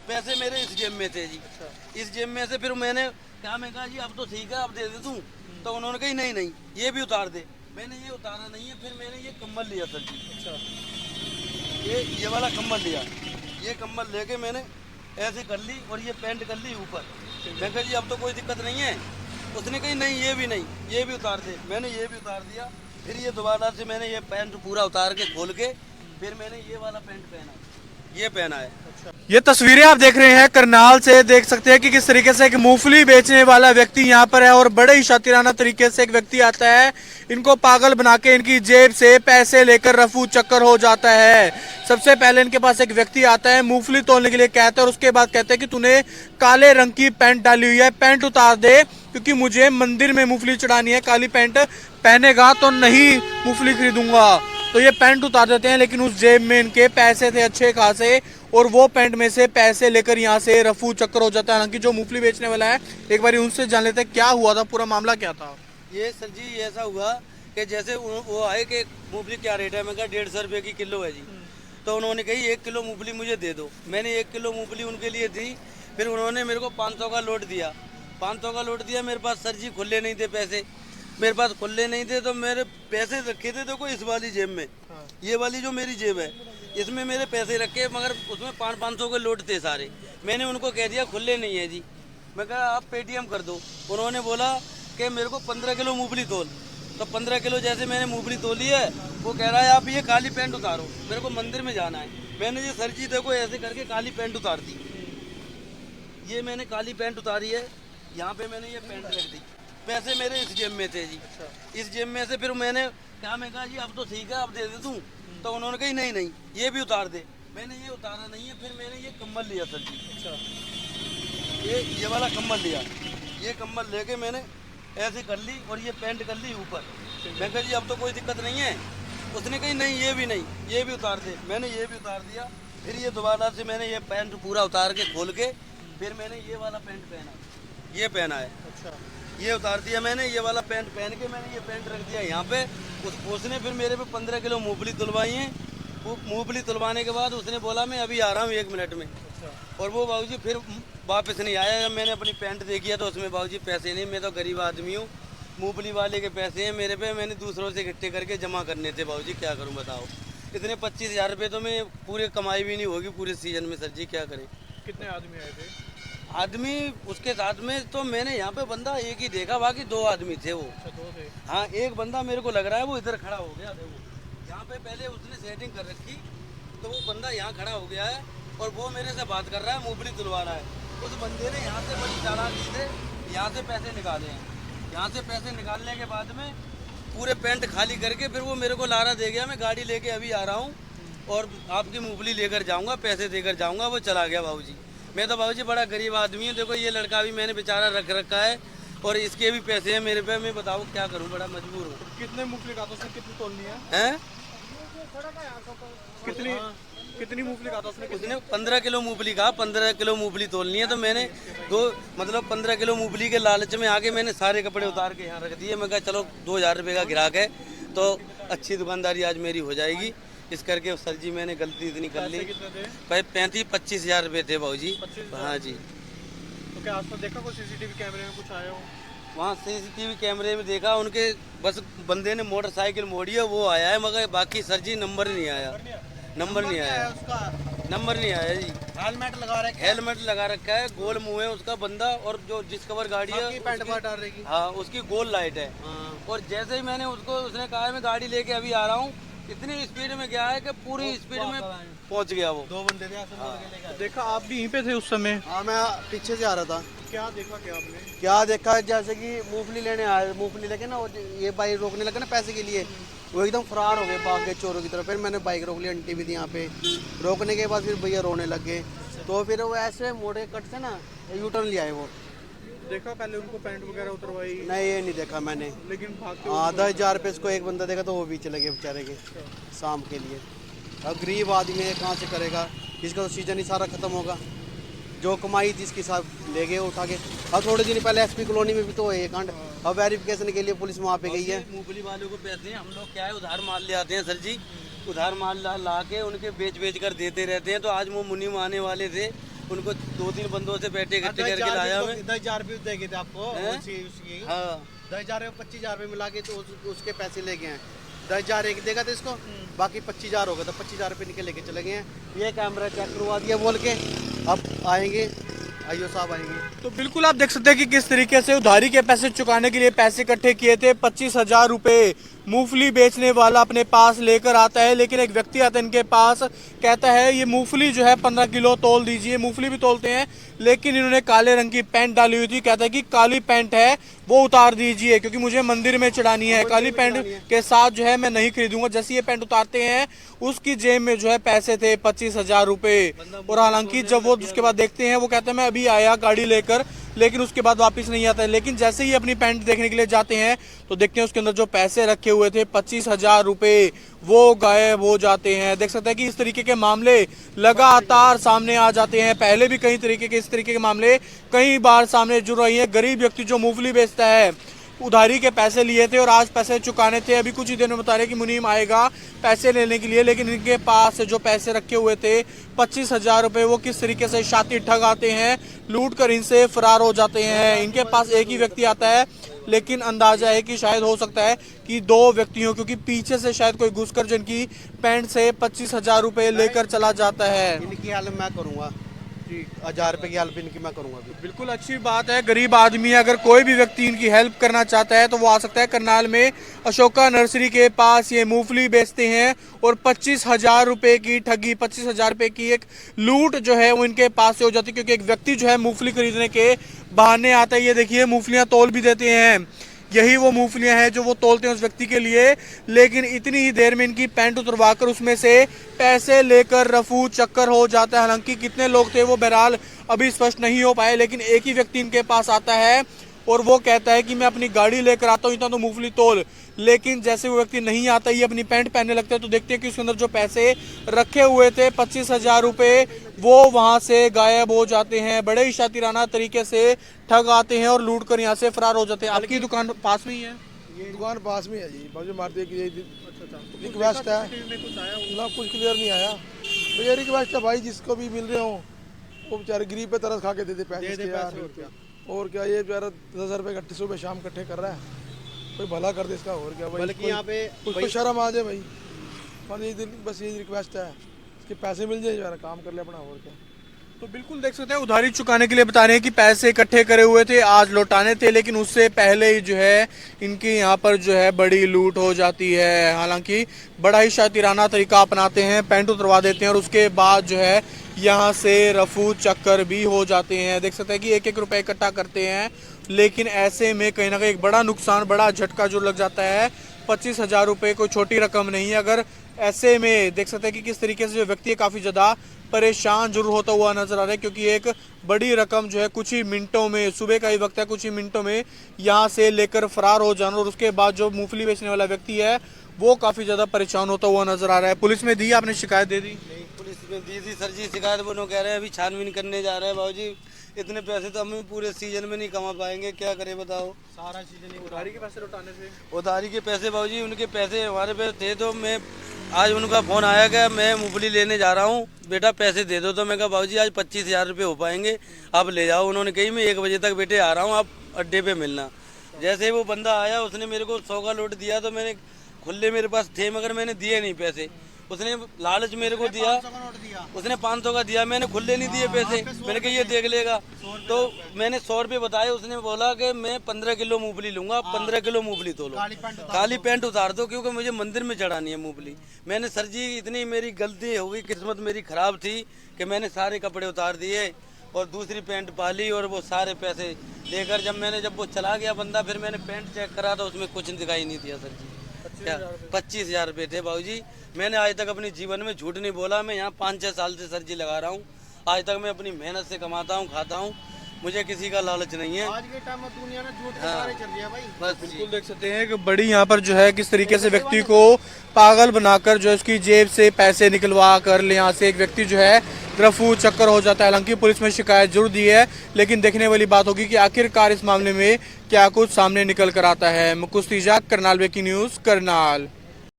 पैसे मेरे इस जेब में थे जी। अच्छा। इस जेब में से फिर मैं कहा जी अब तो ठीक है, अब दे दे तू। तो उन्होंने कही नहीं नहीं ये भी उतार दे। मैंने ये उतारा नहीं है, फिर मैंने ये कम्बल लिया सर जी। अच्छा। ये वाला कम्बल लिया। ये कम्बल लेके मैंने ऐसे कर ली और ये पैंट कर ली ऊपर। मैं कहा जी अब तो कोई दिक्कत नहीं है। उसने कही नहीं ये भी नहीं, ये भी उतार दे। मैंने ये भी उतार दिया। फिर ये दोबारा से मैंने ये पैंट पूरा उतार के खोल के फिर मैंने ये वाला पैंट पहना, ये पहना है। ये तस्वीरें आप देख रहे हैं करनाल से, देख सकते हैं कि किस तरीके से एक मूंगफली बेचने वाला व्यक्ति यहाँ पर है और बड़े ही शातिराना तरीके से एक व्यक्ति आता है, इनको पागल बना के इनकी जेब से पैसे लेकर रफू चक्कर हो जाता है। सबसे पहले इनके पास एक व्यक्ति आता है, मूंगफली तोलने के लिए कहता है और उसके बाद कहते हैं कि तूने काले रंग की पैंट डाली हुई है, पैंट उतार दे क्योंकि मुझे मंदिर में मूंगफली चढ़ानी है, काली पैंट पहनेगा तो नहीं मूंगफली खरीदूंगा। तो ये पैंट उतार देते हैं, लेकिन उस जेब में इनके पैसे थे अच्छे खासे और वो पैंट में से पैसे लेकर यहाँ से रफू चक्कर हो जाता है। हालांकि जो मूंगफली बेचने वाला है, एक बार उनसे जान लेते हैं क्या हुआ था, पूरा मामला क्या था। ये सर जी ऐसा हुआ कि जैसे वो आए कि मूंगफली क्या रेट है। मैं कहा 150 रुपये की किलो है जी। तो उन्होंने कही 1 किलो मूंगफली मुझे दे दो। मैंने 1 किलो मूंगफली उनके लिए दी। फिर उन्होंने मेरे को 500 का लोट दिया। 500 का लोट दिया। मेरे पास सर जी खुले नहीं थे पैसे, मेरे पास खुले नहीं थे। तो मेरे पैसे रखे थे देखो इस वाली जेब में। ये वाली जो मेरी जेब है इसमें मेरे पैसे रखे, मगर उसमें 500 के लोट थे सारे। मैंने उनको कह दिया खुले नहीं है जी। मैं कहा आप पेटीएम कर दो। उन्होंने बोला कि मेरे को 15 किलो मूंगफली तोल। तो 15 किलो जैसे मैंने मूंगफली तोली है, वो कह रहा है आप ये काली पैंट उतारो, मेरे को मंदिर में जाना है। मैंने ये सर जी देखो ऐसे करके काली पैंट उतार दी। ये मैंने काली पैंट उतारी है, यहाँ पे मैंने ये पैंट रख दी। पैसे मेरे इस जेब में थे जी। इस जेब में से फिर मैं कहा जी अब तो ठीक है, अब दे दे तू। तो उन्होंने कही नहीं नहीं ये भी उतार दे। मैंने ये उतारा नहीं है, फिर मैंने ये कम्बल लिया सर जी। अच्छा। ये वाला कम्बल लिया। ये कम्बल लेके मैंने ऐसे कर ली और ये पैंट कर ली ऊपर। मैं कहा जी अब तो कोई दिक्कत नहीं है। उसने कही नहीं ये भी नहीं, ये भी उतार दे। मैंने ये भी उतार दिया। फिर ये दोबारा से मैंने ये पैंट पूरा उतार के खोल के फिर मैंने ये वाला पैंट पहना, ये पहना है। अच्छा। ये उतार दिया मैंने, ये वाला पैंट पहन के मैंने ये पैंट रख दिया यहाँ पे। उसने फिर मेरे पे 15 किलो मूंगफली तुलवाई है। वो मूंगफली तुलवाने के बाद उसने बोला मैं अभी आ रहा हूँ 1 मिनट में। अच्छा। और वो बाबूजी फिर वापस नहीं आया। जब मैंने अपनी पैंट देखी है तो उसमें बाबूजी पैसे नहीं, मैं तो गरीब आदमी हूँ। मूंगफली वाले के पैसे हैं मेरे पे, मैंने दूसरों से इकट्ठे करके जमा करने थे बाबूजी, क्या करूँ बताओ। इतने 25,000 रुपये तो मैं पूरे कमाई भी नहीं होगी पूरे सीजन में सर जी, क्या करें। कितने आदमी आए थे? आदमी उसके साथ में तो मैंने यहाँ पे बंदा एक ही देखा, बाकी 2 आदमी थे वो। अच्छा, 2 थे। हाँ एक बंदा मेरे को लग रहा है वो इधर खड़ा हो गया देखो। यहाँ पे पहले उसने सेटिंग कर रखी, तो वो बंदा यहाँ खड़ा हो गया है और वो मेरे से बात कर रहा है, मूंगफली तुलवा रहा है। उस बंदे ने यहाँ से बड़ी चालाकी से यहाँ से पैसे निकाले हैं। यहाँ से पैसे निकालने के बाद में पूरे पैंट खाली करके फिर वो मेरे को लारा दे गया। मैं गाड़ी लेके अभी आ रहा हूँ और आपकी मूंगफली लेकर जाऊँगा, पैसे देकर जाऊँगा। वो चला गया बाबूजी। मैं तो बाबूजी बड़ा गरीब आदमी हूँ। देखो ये लड़का भी मैंने बेचारा रख रखा है और इसके भी पैसे हैं मेरे पे। मैं बताओ क्या करूँ, बड़ा मजबूर हूँ। कितने मूंगफली खाता उसने, कितनी तोलनी है? हैं? कितनी मूंगफली खाता उसने? उसने 15 किलो मूंगफली कहा, 15 किलो मूंगफली तोलनी है। तो मैंने 15 किलो मूंगफली के लालच में आके मैंने सारे कपड़े उतार के यहाँ रख दिए। मैं कहा चलो 2,000 रुपये का ग्राहक है तो अच्छी दुकानदारी आज मेरी हो जाएगी। इस करके सर जी मैंने गलती इतनी कर ली। 35-25,000 रुपये थे भाजी। हाँ जी। तो क्या आज तक देखा कोई सीसीटीवी कैमरे में कुछ आया हो? वहाँ सीसीटीवी कैमरे में देखा, उनके बस बंदे ने मोटरसाइकिल मोड़ी है वो आया है, मगर बाकी सर जी नंबर नहीं आया। नंबर नहीं आया उसका, नंबर नहीं आया जी। हेलमेट लगा रखा है, गोल मुंह है उसका बंदा। और जो डिस्कवर गाड़ी है पैंट डाल रही। हाँ उसकी गोल लाइट है। और जैसे ही मैंने उसने कहा मैं गाड़ी लेके अभी आ रहा हूँ, इतनी स्पीड में गया है कि पूरी स्पीड में पहुंच गया वो। 2 बंदे थे। देखा आप भी यहीं पे थे उस समय? हाँ मैं पीछे से आ रहा था। क्या देखा क्या आपने? क्या देखा, जैसे कि मूंगफली लेने आए, मूंगफली लेके ना ये बाइक रोकने लगे ना पैसे के लिए, वो एकदम फरार हो गए भाग गए चोरों की तरफ। फिर मैंने बाइक रोक ली, आंटी भी थी यहाँ पे। रोकने के बाद फिर भैया रोने लग गए। तो फिर वो ऐसे मोड़े कट से ना यू टर्न ले आए वो। देखा पहले उनको पैंट वगैरह उतरवाई? नहीं ये नहीं देखा मैंने। लेकिन भागते हाँ 10,000 रुपये इसको एक बंदा देखा तो वो भी चले गए बेचारे के शाम के लिए। अब गरीब आदमी है, कहाँ से करेगा, इसका तो सीजन ही सारा खत्म होगा। जो कमाई थी इसके साथ ले गए उठा के। अब थोड़े दिन पहले एसपी कॉलोनी में भी तो एक कांड, अब वेरिफिकेशन के लिए पुलिस वहाँ पे गई है। मूंगफली वालों को पैसे हम लोग क्या है उधार माल ले आते हैं सर जी। उधार माल ला के उनके बेच कर देते रहते हैं। तो आज वो मुनीम आने वाले थे उनको 2-3 बंदों से बैठे इकट्ठे करके लाया मैं। 10,000 रुपये देंगे थे आपको हैं? उसकी हाँ 10,000 में 25,000 रुपये मिला के तो उसके पैसे ले गए हैं। 10,000 एक देगा था इसको, बाकी 25,000 होगा, तो 25,000 रुपये निकल लेके चले गए हैं। ये कैमरा चेक करवा दिया बोल के, अब आएंगे आईओ साहब आएंगे। तो बिल्कुल आप देख सकते हैं कि किस तरीके से उधारी के पैसे चुकाने के लिए पैसे इकट्ठे किए थे। 25,000 रुपए मूंगफली बेचने वाला अपने पास लेकर आता है, लेकिन एक व्यक्ति आता है इनके पास, कहता है ये मूंगफली जो है 15 किलो तोल दीजिए। मूंगफली भी तोलते हैं, लेकिन इन्होंने काले रंग की पैंट डाली हुई थी। कहता है कि काली पैंट है वो उतार दीजिए क्योंकि मुझे मंदिर में चढ़ानी है, काली पैंट के साथ जो है मैं नहीं खरीदूंगा। जैसे ये पैंट उतारते हैं उसकी जेब में जो है पैसे थे 25,000 रुपए। और हालांकि जब वो उसके बाद देखते हैं, वो कहते हैं मैं अभी आया गाड़ी लेकर, लेकिन उसके बाद वापस नहीं आता है। लेकिन जैसे ही अपनी पैंट देखने के लिए जाते हैं तो देखते हैं उसके अंदर जो पैसे रखे हुए थे 25,000 रुपए वो गायब हो जाते हैं। देख सकते हैं कि इस तरीके के मामले लगातार सामने आ जाते हैं। पहले भी कई तरीके के इस तरीके के मामले कई बार सामने जुड़ रही हैं। गरीब व्यक्ति जो मूंगफली बेचता है, उधारी के पैसे लिए थे और आज पैसे चुकाने थे। अभी कुछ ही देर में बता रहे कि मुनीम आएगा पैसे लेने के लिए, लेकिन इनके पास जो पैसे रखे हुए थे 25,000 रुपए, वो किस तरीके से शातिर ठग आते हैं, लूट कर इनसे फरार हो जाते हैं। इनके पास एक ही व्यक्ति आता है, लेकिन अंदाजा है कि शायद हो सकता है कि 2 व्यक्ति हो, क्योंकि पीछे से शायद कोई घुसकर जिनकी पैंट से 25,000 रुपए लेकर चला जाता है। इनकी हेल्प मैं करूँगा, 1,000 रुपये की हेल्प इनकी मैं करूँगा। बिल्कुल अच्छी बात है, गरीब आदमी है, अगर कोई भी व्यक्ति इनकी हेल्प करना चाहता है तो वो आ सकता है। करनाल में अशोका नर्सरी के पास ये मूंगफली बेचते हैं और 25,000 रुपए की ठगी, 25,000 रुपए की एक लूट जो है वो इनके पास से हो जाती है, क्योंकि एक व्यक्ति जो है मूंगफली खरीदने के बहाने आता है। ये देखिए मूंगफलियां तोल भी देते हैं, यही वो मूंगफलियां हैं जो वो तोलते हैं उस व्यक्ति के लिए, लेकिन इतनी ही देर में इनकी पैंट उतरवाकर उसमें से पैसे लेकर रफू चक्कर हो जाता है। हालांकि कितने लोग थे वो बहरहाल अभी स्पष्ट नहीं हो पाए, लेकिन एक ही व्यक्ति इनके पास आता है और वो कहता है कि मैं अपनी गाड़ी लेकर आता हूँ, इतना तो मूंगफली तोल। लेकिन जैसे वो व्यक्ति नहीं आता, ये अपनी पैंट पहनने लगता है तो देखते हैं कि उसके अंदर जो पैसे रखे हुए थे 25,000 रुपए वो वहां से गायब हो जाते हैं। बड़े ही शातिराना तरीके से ठग आते हैं और लूट कर यहाँ से फरार हो जाते हैं। आपकी दुकान पास में ही है? ये दुकान पास में है जी, बाजू मारते की रिक्वेस्ट है ना, कुछ क्लियर नहीं आया तो ये रिक्वेस्ट है भाई, जिसको भी मिल रहे हो वो बेचारे गरीब पे तरस खा के दे दे पैसे यार। और क्या ये बेचारा 10,000 रुपये इकट्ठे सुबह शाम इकट्ठे कर रहा है, कोई भला कर दे इसका। और क्या भाई, बल्कि यहाँ पे कुछ शर्म आ जाए भाई, बस ये रिक्वेस्ट है, इसके पैसे मिल जाए, यार काम कर ले अपना। और क्या, तो बिल्कुल देख सकते हैं उधारी चुकाने के लिए बता रहे हैं कि पैसे इकट्ठे करे हुए थे, आज लौटाने थे, लेकिन उससे पहले ही जो है इनकी यहाँ पर जो है बड़ी लूट हो जाती है। हालांकि बड़ा ही शातिराना तरीका अपनाते हैं, पैंट उतरवा देते हैं और उसके बाद जो है यहाँ से रफू चक्कर भी हो जाते हैं। देख सकते हैं कि 1-1 रुपए इकट्ठा करते हैं, लेकिन ऐसे में कहीं ना कहीं एक बड़ा नुकसान, बड़ा झटका जो लग जाता है। 25,000 रुपये कोई छोटी रकम नहीं है। अगर ऐसे में देख सकते हैं कि किस तरीके से जो व्यक्ति है काफ़ी ज़्यादा परेशान जरूर होता हुआ नजर आ रहा है, क्योंकि एक बड़ी रकम जो है कुछ ही मिनटों में, सुबह का ही वक्त है, कुछ ही मिनटों में यहाँ से लेकर फरार हो जाना। और उसके बाद जो मूंगफली बेचने वाला व्यक्ति है वो काफ़ी ज़्यादा परेशान होता हुआ नजर आ रहा है। पुलिस में दी, आपने शिकायत दे दी? नहीं, पुलिस में दी थी सर जी शिकायत, वो लोग कह रहे हैं अभी छानबीन करने जा रहे हैं। बाबूजी इतने पैसे तो हम पूरे सीजन में नहीं कमा पाएंगे, क्या करें बताओ। सारा सीजन उधारी के पैसे लौटाने थे? उधारी के पैसे बाबूजी, उनके पैसे हमारे पे थे, तो मैं आज उनका फ़ोन आया कि मैं मूंगफली लेने जा रहा हूँ, बेटा पैसे दे दो। तो मैं कहा बाबूजी आज 25,000 रुपये हो पाएंगे, आप ले जाओ। उन्होंने कही मैं 1 बजे तक बेटे आ रहा हूँ, आप अड्डे पे मिलना। जैसे ही वो बंदा आया उसने मेरे को 100 का नोट दिया, तो मैंने खुले मेरे पास थे मगर मैंने दिए नहीं पैसे। उसने लालच मेरे को दिया, उसने 500 का दिया, मैंने खुले नहीं दिए पैसे। मैंने कहा ये देख लेगा, तो मैंने 100 रुपये बताए। उसने बोला कि मैं 15 किलो मूंगफली लूंगा, 15 किलो मूंगफली तोलो, काली पैंट उतार दो क्योंकि मुझे मंदिर में चढ़ानी है मूंगफली। मैंने सर जी इतनी मेरी गलती हो गई, किस्मत मेरी खराब थी कि मैंने सारे कपड़े उतार दिए और दूसरी पैंट पाली और वो सारे पैसे लेकर जब वो चला गया बंदा, फिर मैंने पैंट चेक करा तो उसमें कुछ दिखाई नहीं दिया सर जी। 25,000 रुपये थे बाबूजी। मैंने आज तक अपने जीवन में झूठ नहीं बोला। मैं यहाँ 5-6 साल से सर जी लगा रहा हूँ, आज तक मैं अपनी मेहनत से कमाता हूँ, खाता हूँ, मुझे किसी का लालच नहीं है। आज के टाइम में दुनिया में झूठ के सारे चल रही है भाई। बस बिल्कुल देख सकते हैं कि बड़ी यहाँ पर जो है किस तरीके से व्यक्ति को पागल बनाकर जो है उसकी जेब से पैसे निकलवा कर ले, यहाँ से एक व्यक्ति जो है रफू चक्कर हो जाता है। हालांकि पुलिस में शिकायत जरूर दी है, लेकिन देखने वाली बात होगी कि आखिरकार इस मामले में क्या कुछ सामने निकल कर आता है। मुकुश तीजा, करनाल वेकी न्यूज़, करनाल।